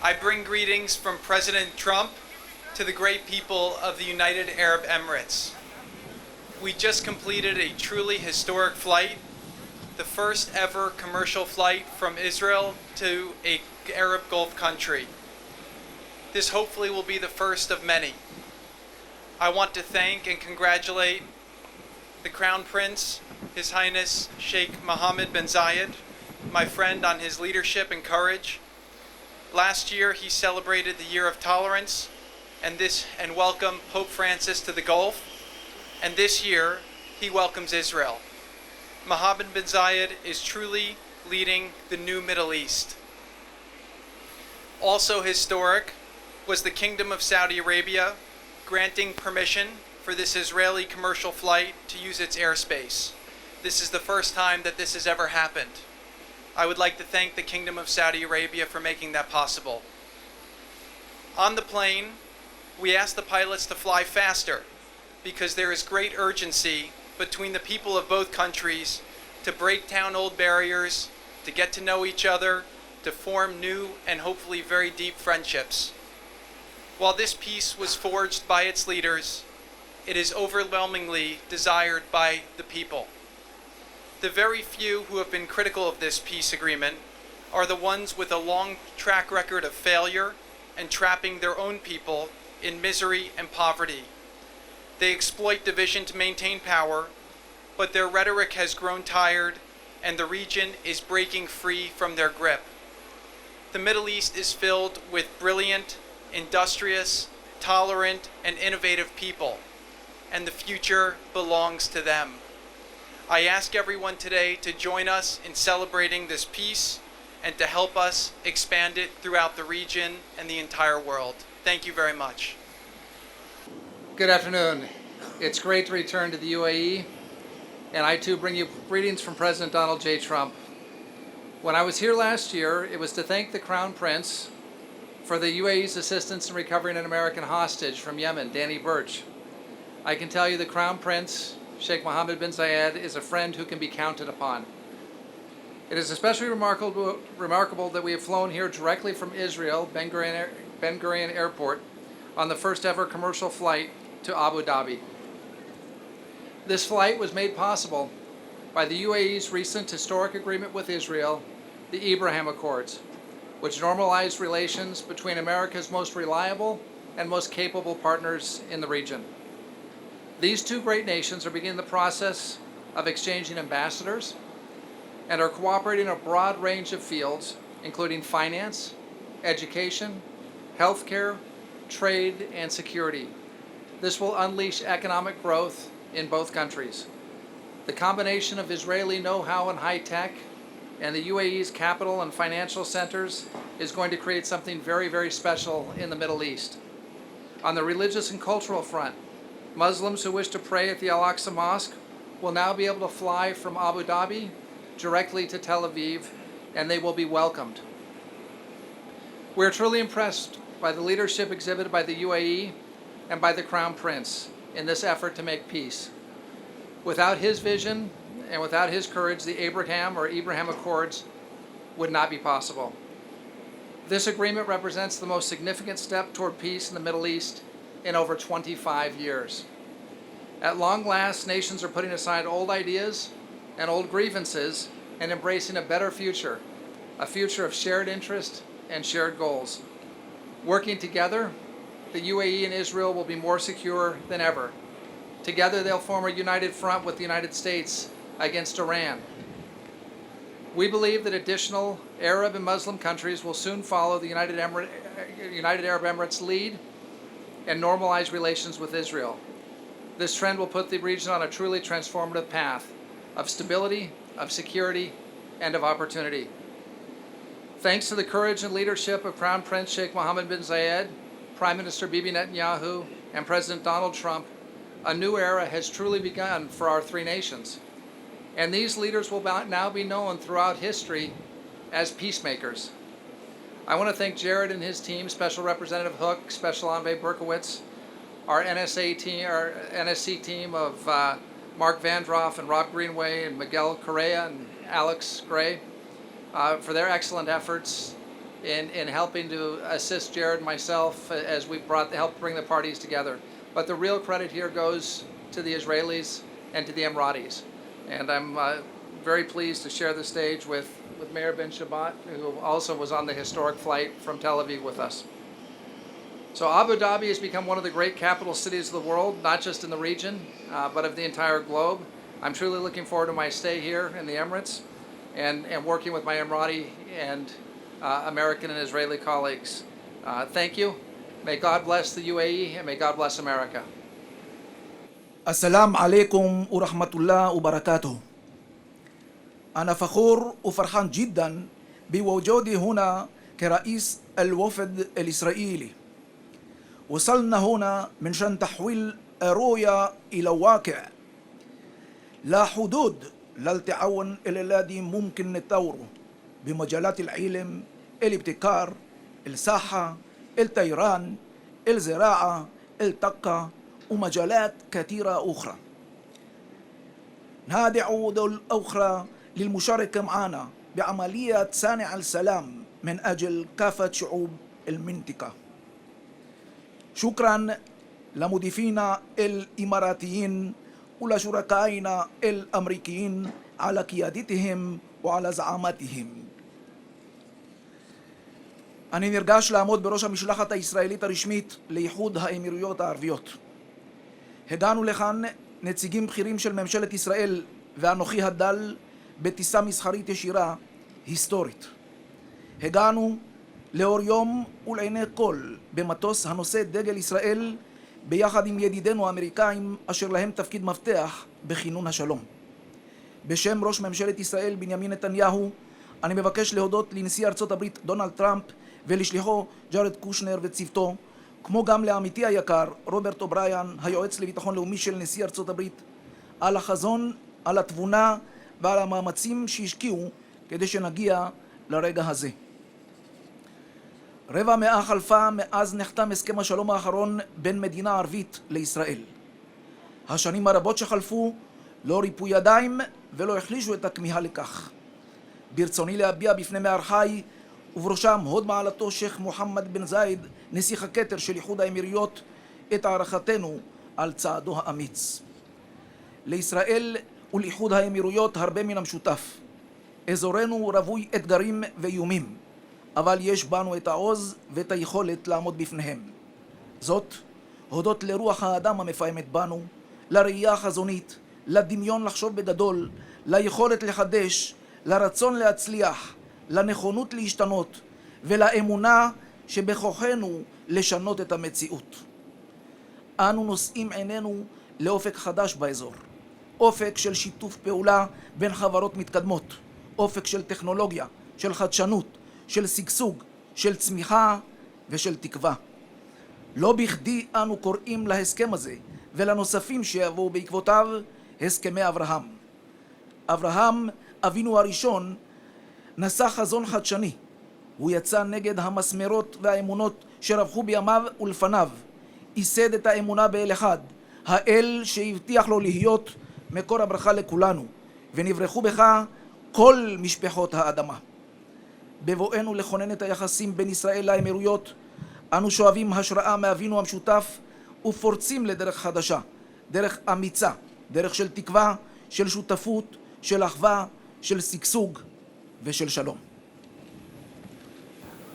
I bring greetings from President Trump to the great people of the United Arab Emirates. We just completed a truly historic flight, the first ever commercial flight from Israel to an Arab Gulf country. This hopefully will be the first of many. I want to thank and congratulate the Crown Prince, His Highness Sheikh Mohammed bin Zayed, my friend, on his leadership and courage. Last year he celebrated the Year of Tolerance and welcomed Pope Francis to the Gulf, and this year he welcomes Israel. Mohammed bin Zayed is truly leading the new Middle East. Also historic was the Kingdom of Saudi Arabia granting permission for this Israeli commercial flight to use its airspace. This is the first time that this has ever happened. I would like to thank the Kingdom of Saudi Arabia for making that possible. On the plane, we asked the pilots to fly faster because there is great urgency between the people of both countries to break down old barriers, to get to know each other, to form new and hopefully very deep friendships. While this peace was forged by its leaders, it is overwhelmingly desired by the people. The very few who have been critical of this peace agreement are the ones with a long track record of failure and trapping their own people in misery and poverty. They exploit division to maintain power, but their rhetoric has grown tired and the region is breaking free from their grip. The Middle East is filled with brilliant, industrious, tolerant, and innovative people, and the future belongs to them. I ask everyone today to join us in celebrating this peace and to help us expand it throughout the region and the entire world. Thank you very much. Good afternoon. It's great to return to the UAE, and I too bring you greetings from President Donald J. Trump. When I was here last year, it was to thank the Crown Prince for the UAE's assistance in recovering an American hostage from Yemen, Danny Birch. I can tell you the Crown Prince, Sheikh Mohammed bin Zayed, is a friend who can be counted upon. It is especially remarkable that we have flown here directly from Israel, Ben Gurion Airport, on the first ever commercial flight to Abu Dhabi. This flight was made possible by the UAE's recent historic agreement with Israel, the Abraham Accords, which normalized relations between America's most reliable and most capable partners in the region. These two great nations are beginning the process of exchanging ambassadors and are cooperating in a broad range of fields, including finance, education, healthcare, trade, and security. This will unleash economic growth in both countries. The combination of Israeli know-how and high-tech and the UAE's capital and financial centers is going to create something very, very special in the Middle East. On the religious and cultural front, Muslims who wish to pray at the Al-Aqsa Mosque will now be able to fly from Abu Dhabi directly to Tel Aviv, and they will be welcomed. We are truly impressed by the leadership exhibited by the UAE and by the Crown Prince in this effort to make peace. Without his vision and without his courage, the Abraham Accords would not be possible. This agreement represents the most significant step toward peace in the Middle East in over 25 years. At long last, nations are putting aside old ideas and old grievances and embracing a better future, a future of shared interest and shared goals. Working together, the UAE and Israel will be more secure than ever. Together they'll form a united front with the United States against Iran. We believe that additional Arab and Muslim countries will soon follow the United Arab Emirates' lead and normalize relations with Israel. This trend will put the region on a truly transformative path of stability, of security, and of opportunity. Thanks to the courage and leadership of Crown Prince Sheikh Mohammed bin Zayed, Prime Minister Bibi Netanyahu, and President Donald Trump, a new era has truly begun for our three nations. And these leaders will now be known throughout history as peacemakers. I want to thank Jared and his team, Special Representative Hook, Special Envoy Berkowitz, our NSC team of Mark Vandroff and Rob Greenway and Miguel Correa and Alex Gray for their excellent efforts in helping to assist Jared and myself as we helped bring the parties together. But the real credit here goes to the Israelis and to the Emiratis. And I'm very pleased to share the stage with Mayor Ben Shabbat, who also was on the historic flight from Tel Aviv with us. So Abu Dhabi has become one of the great capital cities of the world, not just in the region, but of the entire globe. I'm truly looking forward to my stay here in the Emirates and working with my Emirati and American and Israeli colleagues. Thank you. May God bless the UAE and may God bless America. السلام عليكم ورحمة الله وبركاته. أنا فخور وفرحان جدا بوجودي هنا كرئيس الوفد الإسرائيلي. وصلنا هنا من شأن تحويل الرؤية إلى واقع. لا حدود للتعاون الذي ممكن نطوره بمجالات العلم، الابتكار، الصحة، الطيران، الزراعة، الطاقة ومجالات كثيرة أخرى. ندعو دول أخرى للمشاركة معنا بعملية صانع السلام من أجل كافة شعوب المنطقة. شكرا لمضيفينا الإماراتيين ولشركائنا الأمريكيين على قيادتهم وعلى زعامتهم. אני נרגש לעמוד בראש המשלחת הישראלית הרשמית לאיחוד האמירויות הערביות. הגענו לכאן נציגים בכירים של ממשלת ישראל ואנוכי הדל בטיסה מסחרית ישירה היסטורית. הגענו לאור יום ולעיני כל במטוס הנושא דגל ישראל ביחד עם ידידינו האמריקאים אשר להם תפקיד מפתח בכינון השלום. בשם ראש ממשלת ישראל בנימין נתניהו אני מבקש להודות לנשיא ארצות הברית דונלד טראמפ ולשליחו ג'ארד קושנר וצוותו, כמו גם לעמיתי היקר רוברט אובריין, היועץ לביטחון לאומי של נשיא ארצות הברית, על החזון, על התבונה ועל המאמצים שהשקיעו כדי שנגיע לרגע הזה. רבע מאה חלפה מאז נחתם הסכם השלום האחרון בין מדינה ערבית לישראל. השנים הרבות שחלפו לא ריפו ידיים ולא החלישו את הכמיהה לכך. ברצוני להביע בפני מארחיי ובראשם הוד מעלתו שייח מוחמד בן זייד, נסיך הכתר של איחוד האמירויות, את הערכתנו על צעדו האמיץ. לישראל ולאיחוד האמירויות הרבה מן המשותף. אזורנו רווי אתגרים ואיומים, אבל יש בנו את העוז ואת היכולת לעמוד בפניהם. זאת, הודות לרוח האדם המפעמת בנו, לראייה החזונית, לדמיון לחשוב בגדול, ליכולת לחדש, לרצון להצליח, לנכונות להשתנות ולאמונה שבכוחנו לשנות את המציאות. אנו נושאים עינינו לאופק חדש באזור, אופק של שיתוף פעולה בין חברות מתקדמות, אופק של טכנולוגיה, של חדשנות, של שגשוג, של צמיחה ושל תקווה. לא בכדי אנו קוראים להסכם הזה ולנוספים שיבואו בעקבותיו הסכמי אברהם. אברהם, אבינו הראשון, נשא חזון חדשני. הוא יצא נגד המסמרות והאמונות שרווחו בימיו ולפניו. ייסד את האמונה באל אחד, האל שהבטיח לו להיות מקור הברכה לכולנו, ונברכו בך כל משפחות האדמה. בבואנו לכונן את היחסים בין ישראל לאמירויות, אנו שואבים השראה מאבינו המשותף ופורצים לדרך חדשה, דרך אמיצה, דרך של תקווה, של שותפות, של אחווה, של שגשוג ושל שלום.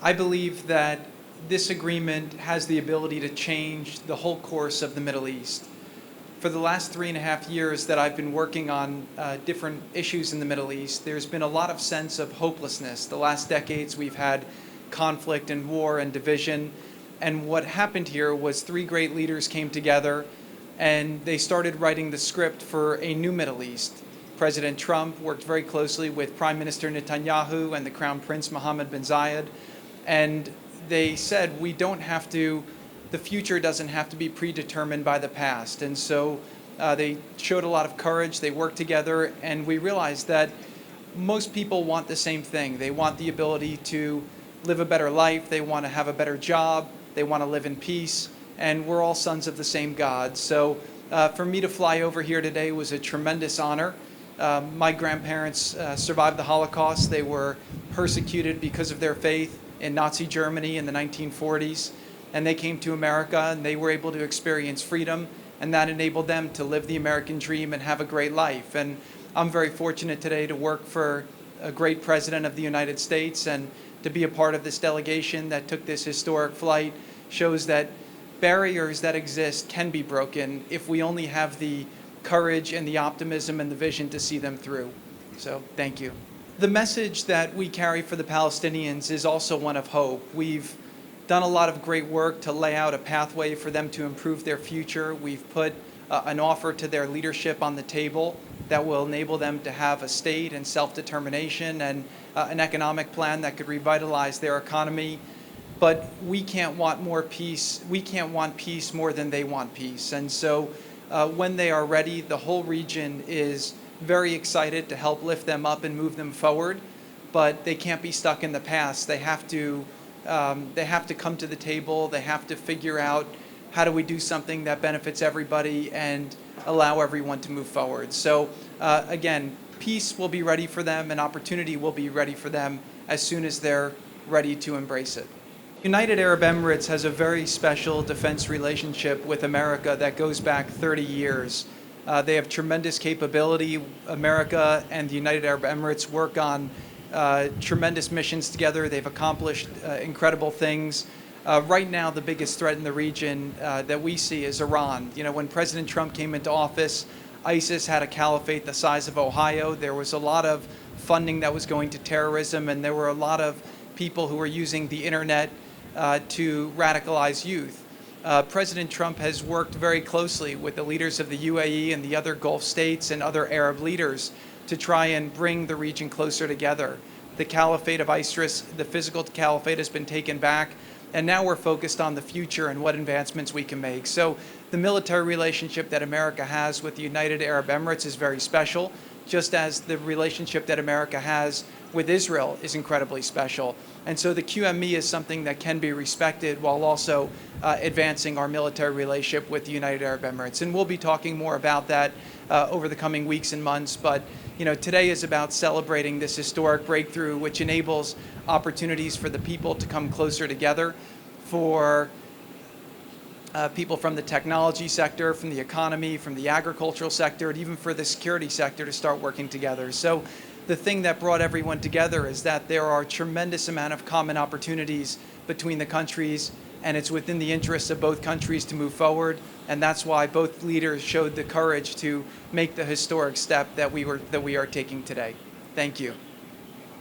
I believe that this agreement has the ability to change the whole course of the Middle East. For the last 3.5 years that I've been working on different issues in the Middle East, there's been a lot of sense of hopelessness. The last decades we've had conflict and war and division, and what happened here was three great leaders came together and they started writing the script for a new Middle East. President Trump worked very closely with Prime Minister Netanyahu and the Crown Prince Mohammed bin Zayed, and they said the future doesn't have to be predetermined by the past. And so they showed a lot of courage, they worked together, and we realized that most people want the same thing. They want the ability to live a better life, they want to have a better job, they want to live in peace, and we're all sons of the same God. So for me to fly over here today was a tremendous honor. My grandparents survived the Holocaust. They were persecuted because of their faith. in Nazi Germany in the 1940s, and they came to America and they were able to experience freedom, and that enabled them to live the American dream and have a great life. And I'm very fortunate today to work for a great president of the United States, and to be a part of this delegation that took this historic flight shows that barriers that exist can be broken if we only have the courage and the optimism and the vision to see them through. So thank you. The message that we carry for the Palestinians is also one of hope. We've done a lot of great work to lay out a pathway for them to improve their future. We've put an offer to their leadership on the table that will enable them to have a state and self-determination and an economic plan that could revitalize their economy. But we can't want more peace. We can't want peace more than they want peace. And so when they are ready, the whole region is very excited to help lift them up and move them forward. But they can't be stuck in the past. They have to come to the table. They have to figure out, how do we do something that benefits everybody and allow everyone to move forward. So again, peace will be ready for them and opportunity will be ready for them as soon as they're ready to embrace it. United Arab Emirates has a very special defense relationship with America that goes back 30 years. They have tremendous capability. America and the United Arab Emirates work on tremendous missions together. They've accomplished incredible things. Right now, the biggest threat in the region that we see is Iran. You know, when President Trump came into office, ISIS had a caliphate the size of Ohio. There was a lot of funding that was going to terrorism, and there were a lot of people who were using the internet to radicalize youth. President Trump has worked very closely with the leaders of the UAE and the other Gulf states and other Arab leaders to try and bring the region closer together. The caliphate of ISIS, the physical caliphate, has been taken back, and now we're focused on the future and what advancements we can make. So the military relationship that America has with the United Arab Emirates is very special, just as the relationship that America has with Israel is incredibly special. And so the QME is something that can be respected while also advancing our military relationship with the United Arab Emirates. And we'll be talking more about that over the coming weeks and months. But you know, today is about celebrating this historic breakthrough, which enables opportunities for the people to come closer together, for people from the technology sector, from the economy, from the agricultural sector, and even for the security sector to start working together. So the thing that brought everyone together is that there are a tremendous amount of common opportunities between the countries, and it's within the interests of both countries to move forward. And that's why both leaders showed the courage to make the historic step that we are taking today. Thank you.